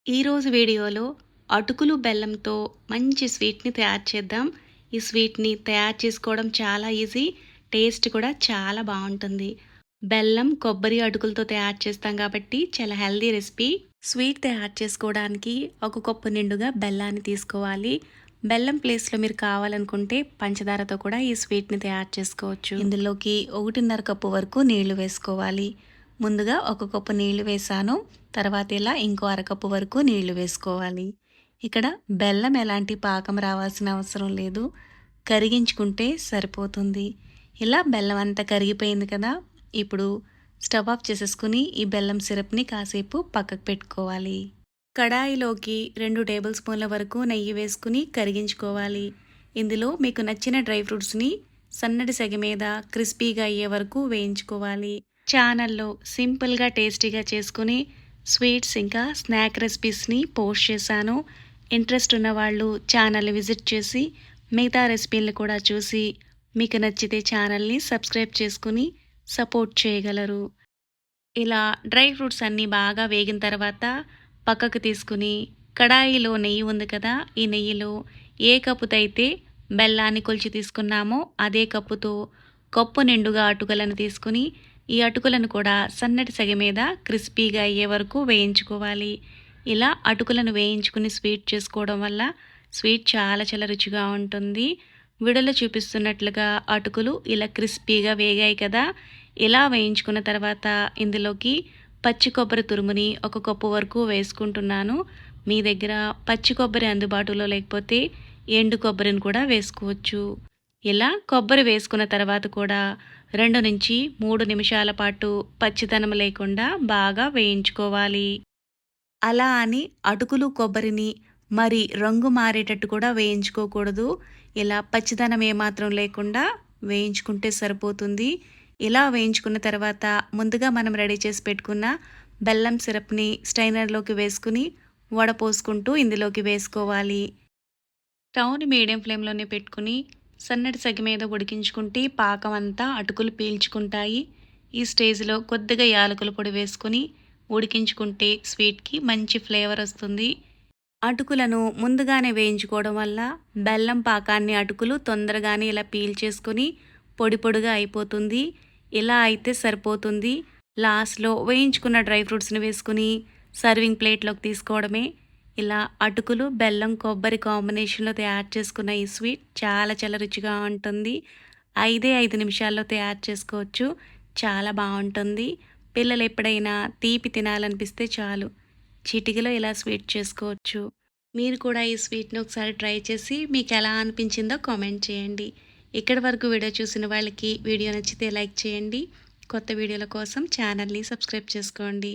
ఈరోజు వీడియోలో అటుకులు బెల్లంతో మంచి స్వీట్‌ని తయారు చేద్దాం. ఈ స్వీట్‌ని తయారు చేసుకోవడం చాలా ఈజీ. టేస్ట్ కూడా చాలా బావుంటుంది. బెల్లం, కొబ్బరి, అటుకులతో తయారు చేస్తాం కాబట్టి చాలా హెల్తీ రెసిపీ. స్వీట్ తయారు చేసుకోవడానికి ఒక కప్పు నిండుగా బెల్లాన్ని తీసుకోవాలి. బెల్లం ప్లేస్‌లో మీరు కావాలనుకుంటే పంచదారతో కూడా ఈ స్వీట్‌ని తయారు చేసుకోవచ్చు. ఇందులోకి 1.5 కప్పు వరకు నీళ్లు వేసుకోవాలి. ముందుగా ఒక కప్పు నీళ్లు వేసాను. తర్వాత ఇలా ఇంకో అరకప్పు వరకు నీళ్లు వేసుకోవాలి. ఇక్కడ బెల్లం ఎలాంటి పాకం రావాల్సిన అవసరం లేదు, కరిగించుకుంటే సరిపోతుంది. ఇలా బెల్లం అంతా కరిగిపోయింది కదా. ఇప్పుడు స్టవ్ ఆఫ్ చేసేసుకుని ఈ బెల్లం సిరప్ని కాసేపు పక్కకు పెట్టుకోవాలి. కడాయిలోకి 2 టేబుల్ స్పూన్ల వరకు నెయ్యి వేసుకుని కరిగించుకోవాలి. ఇందులో మీకు నచ్చిన డ్రై ఫ్రూట్స్ని సన్నటి సెగ మీద క్రిస్పీగా అయ్యే వరకు వేయించుకోవాలి. ఛానల్లో సింపుల్గా టేస్టీగా చేసుకుని స్వీట్స్ ఇంకా స్నాక్ రెసిపీస్ని పోస్ట్ చేశాను. ఇంట్రెస్ట్ ఉన్నవాళ్ళు ఛానల్ని విజిట్ చేసి మిగతా రెసిపీలను కూడా చూసి మీకు నచ్చితే ఛానల్ని సబ్స్క్రైబ్ చేసుకుని సపోర్ట్ చేయగలరు. ఇలా డ్రై ఫ్రూట్స్ అన్నీ బాగా వేగిన తర్వాత పక్కకు తీసుకుని కడాయిలో నెయ్యి ఉంది కదా, ఈ నెయ్యిలో ఏ కప్పుతో అయితే బెల్లాన్ని కొలిచి తీసుకున్నామో అదే కప్పుతో కప్పు నిండుగా అటుకులను తీసుకుని ఈ అటుకులను కూడా సన్నటి సెగ మీద క్రిస్పీగా అయ్యే వరకు వేయించుకోవాలి. ఇలా అటుకులను వేయించుకుని స్వీట్ చేసుకోవడం వల్ల స్వీట్ చాలా చాలా రుచిగా ఉంటుంది. వీడియోలో చూపిస్తున్నట్లుగా అటుకులు ఇలా క్రిస్పీగా వేగాయి కదా. ఇలా వేయించుకున్న తర్వాత ఇందులోకి పచ్చి కొబ్బరి తురుముని ఒక కప్పు వరకు వేసుకుంటున్నాను. మీ దగ్గర పచ్చి కొబ్బరి అందుబాటులో లేకపోతే ఎండు కొబ్బరిని కూడా వేసుకోవచ్చు. ఇలా కొబ్బరి వేసుకున్న తర్వాత కూడా 2 నుంచి 3 నిమిషాల పాటు పచ్చిదనం లేకుండా బాగా వేయించుకోవాలి. అలా అని అటుకులు, కొబ్బరిని మరి రంగు మారేటట్టు కూడా వేయించుకోకూడదు. ఇలా పచ్చిదనం ఏమాత్రం లేకుండా వేయించుకుంటే సరిపోతుంది. ఇలా వేయించుకున్న తర్వాత ముందుగా మనం రెడీ చేసి పెట్టుకున్న బెల్లం సిరప్ని స్ట్రైనర్లోకి వేసుకుని వడపోసుకుంటూ ఇందులోకి వేసుకోవాలి. స్టవ్ని మీడియం ఫ్లేమ్లోనే పెట్టుకుని సన్నటి సెగ మీద ఉడికించుకుంటే పాకం అంతా అటుకులు పీల్చుకుంటాయి. ఈ స్టేజ్లో కొద్దిగా యాలకుల పొడి వేసుకుని ఉడికించుకుంటే స్వీట్కి మంచి ఫ్లేవర్ వస్తుంది. అటుకులను ముందుగానే వేయించుకోవడం వల్ల బెల్లం పాకాన్ని అటుకులు తొందరగానే ఇలా పీల్చేసుకుని పొడి పొడిగా అయిపోతుంది. ఇలా అయితే సరిపోతుంది. లాస్ట్లో వేయించుకున్న డ్రై ఫ్రూట్స్ని వేసుకుని సర్వింగ్ ప్లేట్లోకి తీసుకోవడమే. ఇలా అటుకులు, బెల్లం, కొబ్బరి కాంబినేషన్లో తయారు చేసుకున్న ఈ స్వీట్ చాలా చాలా రుచిగా ఉంటుంది. 5 నిమిషాల్లో తయారు చేసుకోవచ్చు. చాలా బాగుంటుంది. పిల్లలు ఎప్పుడైనా తీపి తినాలనిపిస్తే చాలు చిటికలో ఇలా స్వీట్ చేసుకోవచ్చు. మీరు కూడా ఈ స్వీట్ని ఒకసారి ట్రై చేసి మీకు ఎలా అనిపించిందో కామెంట్ చేయండి. ఇక్కడి వరకు వీడియో చూసిన వాళ్ళకి వీడియో నచ్చితే లైక్ చేయండి. కొత్త వీడియోల కోసం ఛానల్ని సబ్స్క్రైబ్ చేసుకోండి.